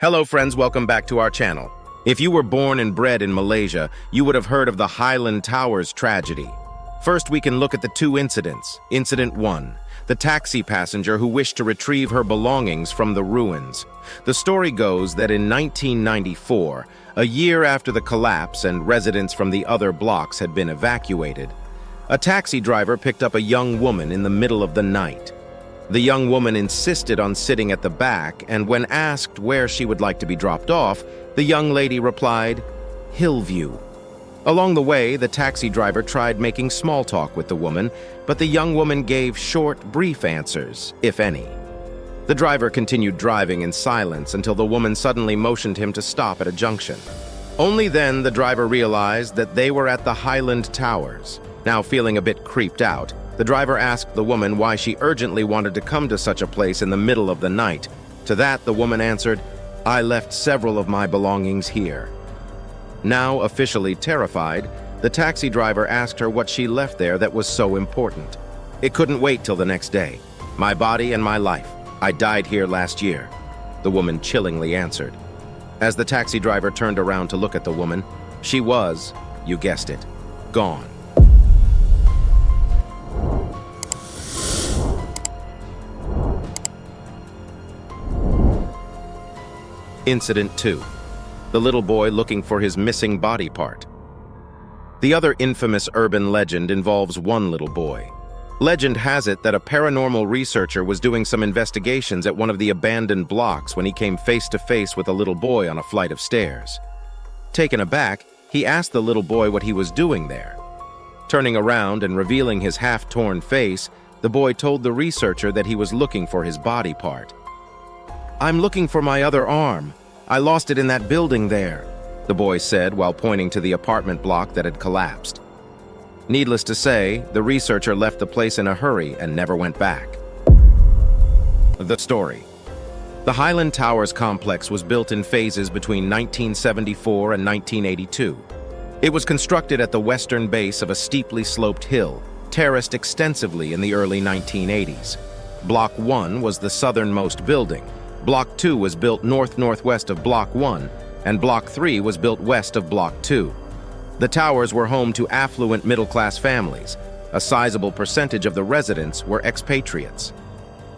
Hello friends, welcome back to our channel. If you were born and bred in Malaysia, you would have heard of the Highland Towers tragedy. First, we can look at the two incidents. Incident 1, the taxi passenger who wished to retrieve her belongings from the ruins. The story goes that in 1994, a year after the collapse and residents from the other blocks had been evacuated, a taxi driver picked up a young woman in the middle of the night. The young woman insisted on sitting at the back, and when asked where she would like to be dropped off, the young lady replied, "Hillview." Along the way, the taxi driver tried making small talk with the woman, but the young woman gave short, brief answers, if any. The driver continued driving in silence until the woman suddenly motioned him to stop at a junction. Only then the driver realized that they were at the Highland Towers. Now feeling a bit creeped out, the driver asked the woman why she urgently wanted to come to such a place in the middle of the night. To that, the woman answered, "I left several of my belongings here." Now officially terrified, the taxi driver asked her what she left there that was so important. "It couldn't wait till the next day. My body and my life. I died here last year," the woman chillingly answered. As the taxi driver turned around to look at the woman, she was, you guessed it, gone. Incident 2, the little boy looking for his missing body part. The other infamous urban legend involves one little boy. Legend has it that a paranormal researcher was doing some investigations at one of the abandoned blocks when he came face to face with a little boy on a flight of stairs. Taken aback, he asked the little boy what he was doing there. Turning around and revealing his half-torn face, the boy told the researcher that he was looking for his body part. "I'm looking for my other arm. I lost it in that building there," the boy said while pointing to the apartment block that had collapsed. Needless to say, the researcher left the place in a hurry and never went back. The story. The Highland Towers complex was built in phases between 1974 and 1982. It was constructed at the western base of a steeply sloped hill, terraced extensively in the early 1980s. Block 1 was the southernmost building. Block 2 was built north-northwest of Block 1, and Block 3 was built west of Block 2. The towers were home to affluent middle-class families. A sizable percentage of the residents were expatriates.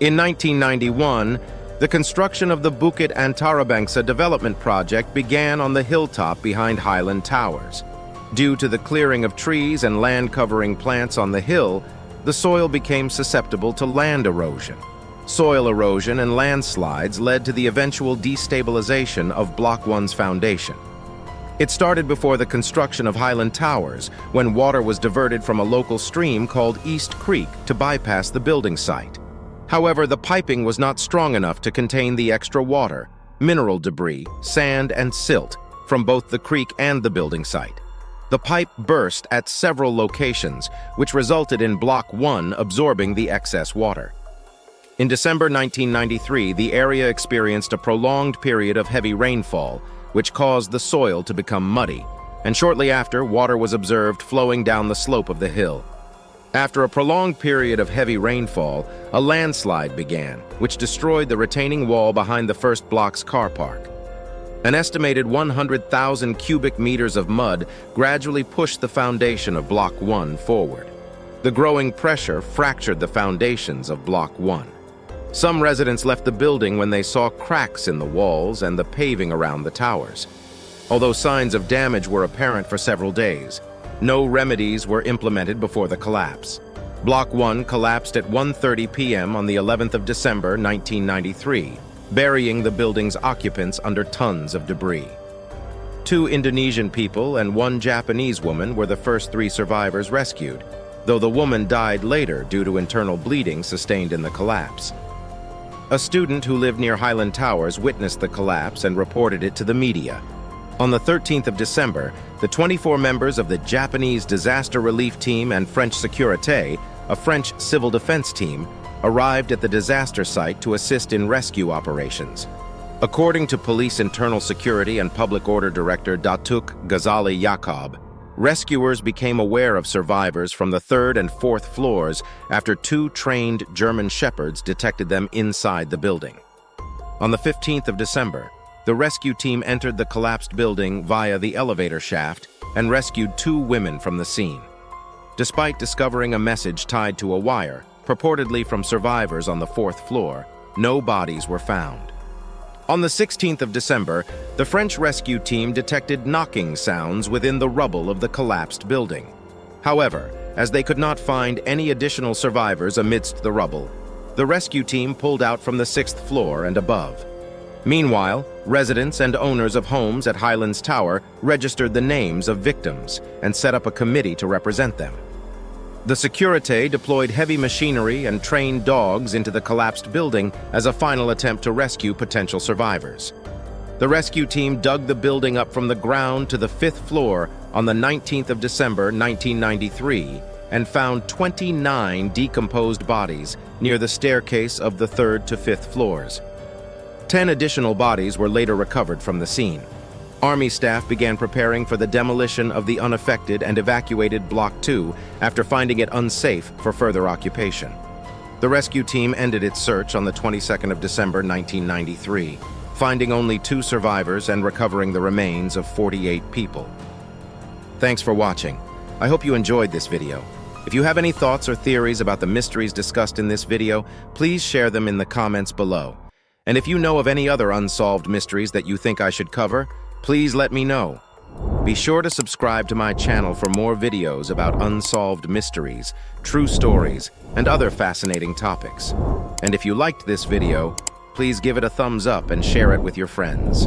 In 1991, the construction of the Bukit Antarabangsa Development Project began on the hilltop behind Highland Towers. Due to the clearing of trees and land-covering plants on the hill, the soil became susceptible to land erosion. Soil erosion and landslides led to the eventual destabilization of Block 1's foundation. It started before the construction of Highland Towers, when water was diverted from a local stream called East Creek to bypass the building site. However, the piping was not strong enough to contain the extra water, mineral debris, sand, and silt from both the creek and the building site. The pipe burst at several locations, which resulted in Block 1 absorbing the excess water. In December 1993, the area experienced a prolonged period of heavy rainfall, which caused the soil to become muddy, and shortly after, water was observed flowing down the slope of the hill. After a prolonged period of heavy rainfall, a landslide began, which destroyed the retaining wall behind the first block's car park. An estimated 100,000 cubic meters of mud gradually pushed the foundation of Block 1 forward. The growing pressure fractured the foundations of Block 1. Some residents left the building when they saw cracks in the walls and the paving around the towers. Although signs of damage were apparent for several days, no remedies were implemented before the collapse. Block 1 collapsed at 1:30 p.m. on the 11th of December 1993, burying the building's occupants under tons of debris. 2 Indonesian people and 1 Japanese woman were the first 3 survivors rescued, though the woman died later due to internal bleeding sustained in the collapse. A student who lived near Highland Towers witnessed the collapse and reported it to the media. On the 13th of December, the 24 members of the Japanese Disaster Relief Team and French Sécurité, a French civil defense team, arrived at the disaster site to assist in rescue operations. According to Police Internal Security and Public Order Director Datuk Ghazali Yacob, rescuers became aware of survivors from the 3rd and 4th floors after 2 trained German shepherds detected them inside the building. On the 15th of December, the rescue team entered the collapsed building via the elevator shaft and rescued 2 women from the scene. Despite discovering a message tied to a wire, purportedly from survivors on the 4th floor, no bodies were found. On the 16th of December, the French rescue team detected knocking sounds within the rubble of the collapsed building. However, as they could not find any additional survivors amidst the rubble, the rescue team pulled out from the 6th floor and above. Meanwhile, residents and owners of homes at Highland Tower registered the names of victims and set up a committee to represent them. The Sécurité deployed heavy machinery and trained dogs into the collapsed building as a final attempt to rescue potential survivors. The rescue team dug the building up from the ground to the 5th floor on the 19th of December 1993 and found 29 decomposed bodies near the staircase of the 3rd to 5th floors. 10 additional bodies were later recovered from the scene. Army staff began preparing for the demolition of the unaffected and evacuated Block 2 after finding it unsafe for further occupation. The rescue team ended its search on the 22nd of December 1993, finding only 2 survivors and recovering the remains of 48 people. Thanks for watching. I hope you enjoyed this video. If you have any thoughts or theories about the mysteries discussed in this video, please share them in the comments below. And if you know of any other unsolved mysteries that you think I should cover, please let me know. Be sure to subscribe to my channel for more videos about unsolved mysteries, true stories, and other fascinating topics. And if you liked this video, please give it a thumbs up and share it with your friends.